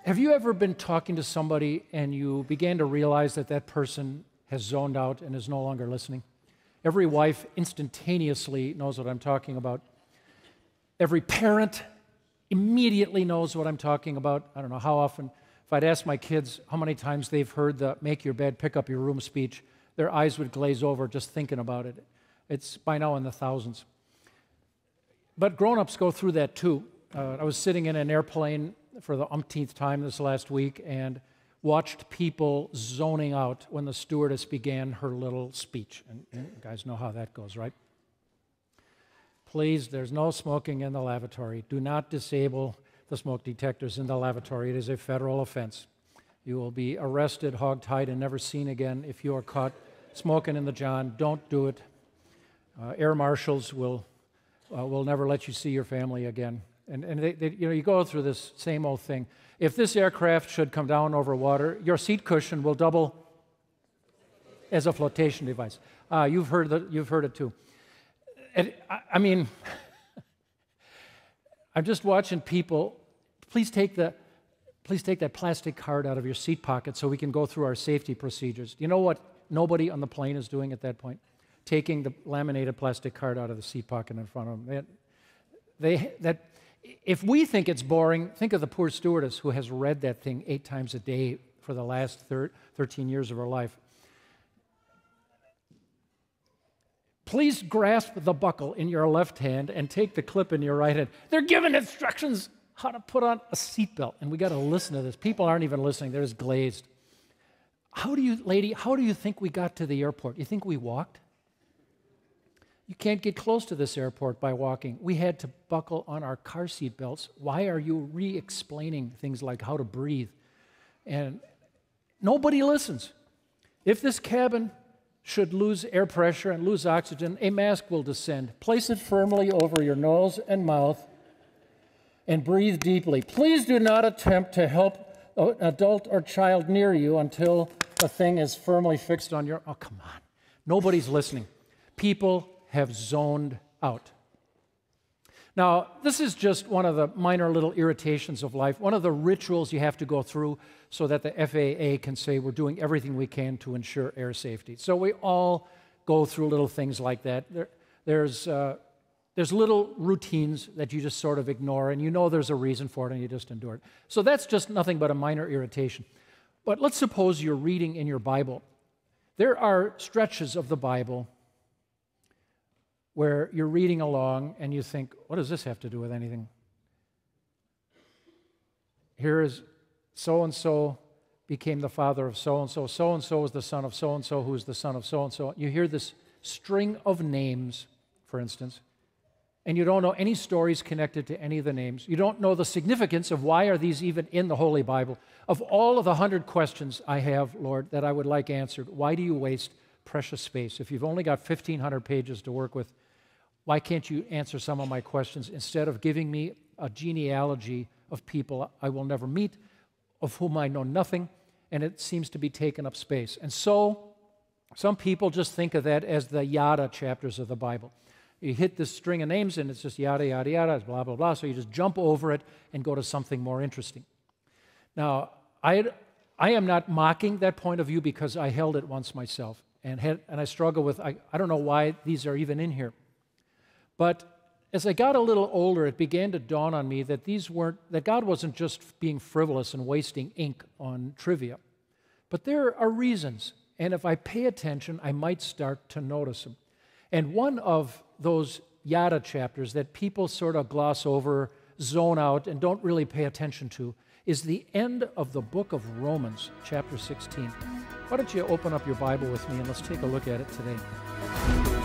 Have you ever been talking to somebody and you began to realize that that person has zoned out and is no longer listening? Every wife instantaneously knows what I'm talking about. Every parent immediately knows what I'm talking about. I don't know how often, if I'd ask my kids how many times they've heard the make your bed, pick up your room speech, their eyes would glaze over just thinking about it. It's by now in the thousands. But grown-ups go through that too. I was sitting in an airplane for the umpteenth time this last week and watched people zoning out when the stewardess began her little speech. And you guys know how that goes, right? Please, there's no smoking in the lavatory. Do not disable the smoke detectors in the lavatory. It is a federal offense. You will be arrested, hogtied, and never seen again if you are caught smoking in the john. Don't do it. Air marshals will never let you see your family again. And you go through this same old thing. If this aircraft should come down over water, your seat cushion will double as a flotation device. You've heard it too. And, I mean, I'm just watching people. Please take that plastic card out of your seat pocket so we can go through our safety procedures. Do you know what nobody on the plane is doing at that point? Taking the laminated plastic card out of the seat pocket in front of them. If we think it's boring, think of the poor stewardess who has read that thing 8 times a day for the last 13 years of her life. Please grasp the buckle in your left hand and take the clip in your right hand. They're giving instructions how to put on a seatbelt, and we got to listen to this. People aren't even listening. They're just glazed. How do you think we got to the airport? You think we walked? You can't get close to this airport by walking. We had to buckle on our car seat belts. Why are you re-explaining things like how to breathe? And nobody listens. If this cabin should lose air pressure and lose oxygen, a mask will descend. Place it firmly over your nose and mouth and breathe deeply. Please do not attempt to help an adult or child near you until the thing is firmly fixed on your... Oh, come on. Nobody's listening. People have zoned out. Now, this is just one of the minor little irritations of life, one of the rituals you have to go through so that the FAA can say we're doing everything we can to ensure air safety. So we all go through little things like that. There's little routines that you just sort of ignore, and you know there's a reason for it, and you just endure it. So that's just nothing but a minor irritation. But let's suppose you're reading in your Bible. There are stretches of the Bible where you're reading along and you think, what does this have to do with anything? Here is so-and-so became the father of so-and-so. So-and-so is the son of so-and-so, who is the son of so-and-so. You hear this string of names, for instance, and you don't know any stories connected to any of the names. You don't know the significance of why are these even in the Holy Bible. Of all of the 100 questions I have, Lord, that I would like answered, why do you waste precious space? If you've only got 1,500 pages to work with, why can't you answer some of my questions instead of giving me a genealogy of people I will never meet, of whom I know nothing, and it seems to be taking up space. And so some people just think of that as the Yadda chapters of the Bible. You hit this string of names, and it's just yada, yada, yada, blah, blah, blah, so you just jump over it and go to something more interesting. Now, I am not mocking that point of view because I held it once myself, and I struggle with, I don't know why these are even in here. But as I got a little older, it began to dawn on me that that God wasn't just being frivolous and wasting ink on trivia. But there are reasons, and if I pay attention, I might start to notice them. And one of those Yadda chapters that people sort of gloss over, zone out, and don't really pay attention to is the end of the book of Romans, chapter 16. Why don't you open up your Bible with me and let's take a look at it today.